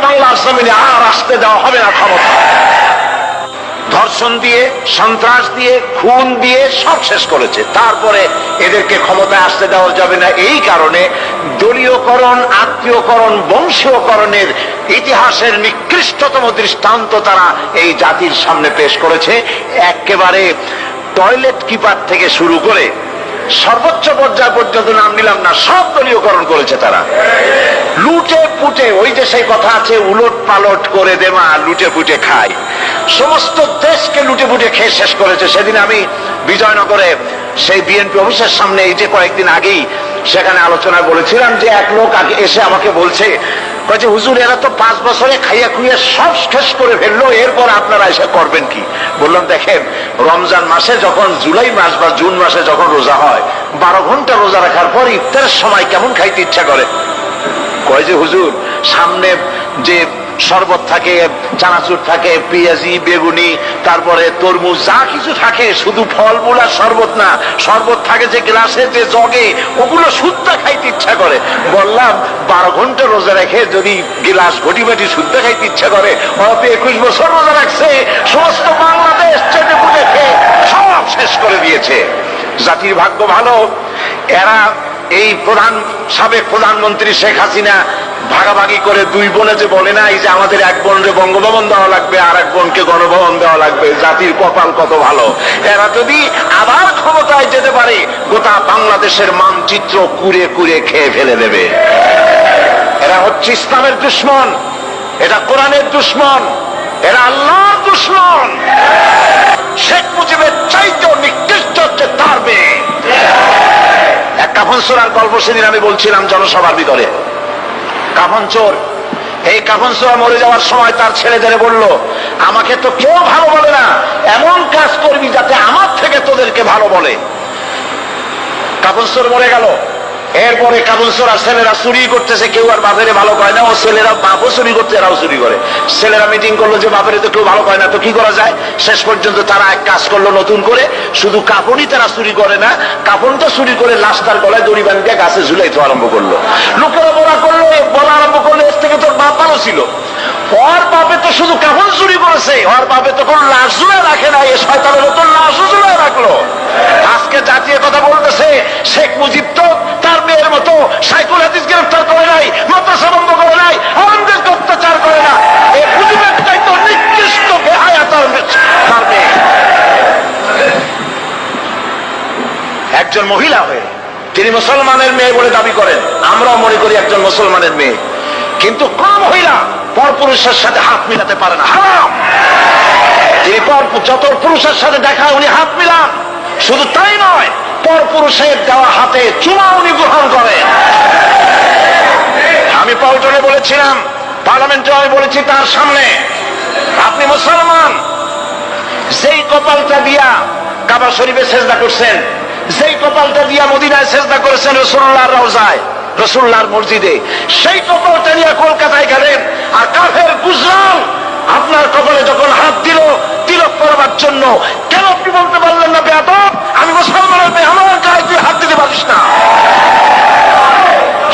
বাংলার জমিনে আর আসতে দেওয়া হবে না ক্ষমতা। ধর্ষণ দিয়ে, সন্ত্রাস দিয়ে, খুন দিয়ে সব শেষ করেছে। তারপরে এদেরকে ক্ষমতায় আসতে দেওয়া যাবে না, এই কারণে দলীয়করণ, আত্মীয়করণ, বংশীয়করণের ইতিহাসের নিকৃষ্টতম দৃষ্টান্ত তারা এই জাতির সামনে পেশ করেছে। একেবারে টয়লেট কিপার থেকে শুরু করে সর্বোচ্চ পর্যায় পর্যন্ত নাম নিলাম না, সব দলীয়করণ করেছে তারা। লুটে পুটে, ওই যে সেই কথা আছে, উলট পালট করে দেমা লুটে পুটে খায়, সমস্ত দেশকে লুটে পুটে খেয়ে শেষ করেছে। সেদিন আমি বিজয়নগরে সেই বিএনপি অফিসের সামনে, এই যে কয়েকদিন আগেই সেখানে আলোচনায় বলেছিলাম যে এক লোক আগে এসে আমাকে বলছে, হুজুর এরা তো 5 বছরে খাইয়া খুইয়া সব শেষ করে ফেললো, এরপর আপনারা এসে করবেন কি? বললাম, দেখেন, রমজান মাসে যখন, জুলাই মাস বা জুন মাসে যখন রোজা হয়, 12 ঘন্টা রোজা রাখার পর ইফতারের সময় কেমন খাইতে ইচ্ছা করে? কয় যে হুজুর, সামনে যে শরবত থাকে, চানাচুর থাকে, পেঁয়াজি, বেগুনি, তারপরে তরমুজ, যা কিছু থাকে, শুধু ফলমূল আর শরবত না, শরবত থাকে যে গ্লাসে, যে জগে, ওগুলো শুদ্ধ খাইতে ইচ্ছা করে। বললাম, 12 ঘন্টা রোজা রেখে যদি গ্লাস ঘটি বাটি শুদ্ধ খাইতে ইচ্ছা করে, অত 21 বছর রোজা রাখছে, সমস্ত বাংলাদেশ চেটে পুটে খেয়ে সব শেষ করে দিয়েছে। জাতির ভাগ্য ভালো, এরা এই সাবেক প্রধানমন্ত্রী শেখ হাসিনা ভাগাভাগি করে 2 বোনে যে বলে না, এই যে আমাদের এক বোনকে বঙ্গভবন দেওয়া লাগবে আর এক বোনকে গণভবন দেওয়া লাগবে, জাতির কপাল কত ভালো। এরা যদি আবার ক্ষমতায় যেতে পারে, গোটা বাংলাদেশের মানচিত্র কুড়ে কুড়ে খেয়ে ফেলে দেবে। এরা হচ্ছে ইসলামের দুশমন, এটা কোরআনের দুশমন, এরা আল্লাহর দুশমন। শেখ মুজিবের চাইতেও নিকৃষ্ট হচ্ছে তার মেয়ে। এক কাফন চোরার গল্প সেদিন আমি বলছিলাম জনসভার ভিতরে। কাফন চোর, এই কাফন চোর মরে যাওয়ার সময় তার ছেলেদের বলল, আমাকে তো কেউ ভালো বলে না, এমন কাজ করবি যাতে আমার থেকে তোদেরকে ভালো বলে। কাফন চোর মরে গেল। এরপরে কাফন চোর আর ছেলেরা চুরি করতেছে, কেউ আর বাপেরে ভালো কয় না, ও ছেলেরা বাপও চুরি করতে, এরাও চুরি করে। ছেলেরা মিটিং করলো যে বাপেরে তো কেউ ভালো কয় না, তো কি করা যায়? শেষ পর্যন্ত তারা এক কাজ করলো নতুন করে, শুধু কাপড়ই তারা চুরি করে না, কাপড়টা চুরি করে লাশটার গলায় দড়ি বাঁধিয়ে গাছে ঝুলাইতে আরম্ভ করলো। লোকেরা বলা আরম্ভ করলো, এর থেকে তোর বাপ ভালো ছিল। ওর বাপে তো শুধু কাপড় চুরি করেছে, ওর বাপে তো কোন লাশ ঝুলে রাখে না, এ শয়তানের নতুন লাশও ঝুলে রাখলো। আজকে জাতীয় কথা বলতেছে, শেখ মুজিব তো তার মেয়ের মতো সাইকুল হাদিস গ্রেফতার করে নাই, মাদ্রাসা বন্ধ করে নাই, আলেমদেরকে অত্যাচার করে না। এই মুজিবের চাইতে নিকৃষ্ট বেহায়া তার মেয়ে। একজন মহিলা হয়ে তিনি মুসলমানের মেয়ে বলে দাবি করেন, আমরাও মনে করি একজন মুসলমানের মেয়ে, কিন্তু কোন মহিলা পরপুরুষের সাথে হাত মিলাতে পারে না, হারাম। তিনি যত পুরুষের সাথে দেখা উনি হাত মিলান, শুধু তাই নয়, পরপুরুষের দেওয়া হাতে চুমা উনি গ্রহণ করেন। আমি পল্টনে বলেছিলাম, পার্লামেন্টে আমি বলেছি তার সামনে, আপনি মুসলমান, যেই কপালটা দিয়া কাবা শরীফে সেজদা করছেন, যেই কপালটা দিয়া মদিনায় সেজদা করেছেন রাসূলুল্লাহর রওজায়, রাসূলুল্লাহর মসজিদে, সেই কপালটা নিয়ে কলকাতায় গেলেন, আর কাফের গুজরাল আপনার কপালে যখন হাত দিল তিলক করবার জন্য, কেন আপনি বলতে পারলেন না, বেয়াদব, আমি মুসলমানের মেয়ে, আমার গায়ে তুই হাত দিতে পারিস না?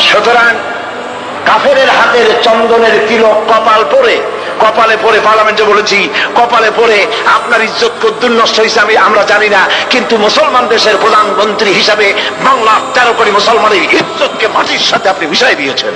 সুতরাং কাফেরের হাতের চন্দনের তিলক কপালে পরে পার্লামেন্টে বলেছি, কপালে পরে আপনার ইজ্জত কদ্দুর নষ্ট হয়েছে আমরা জানি না, কিন্তু মুসলমান দেশের প্রধানমন্ত্রী হিসাবে বাংলা 13 কোটি মুসলমানের ইজ্জতকে মাটির সাথে আপনি মিশাই দিয়েছেন।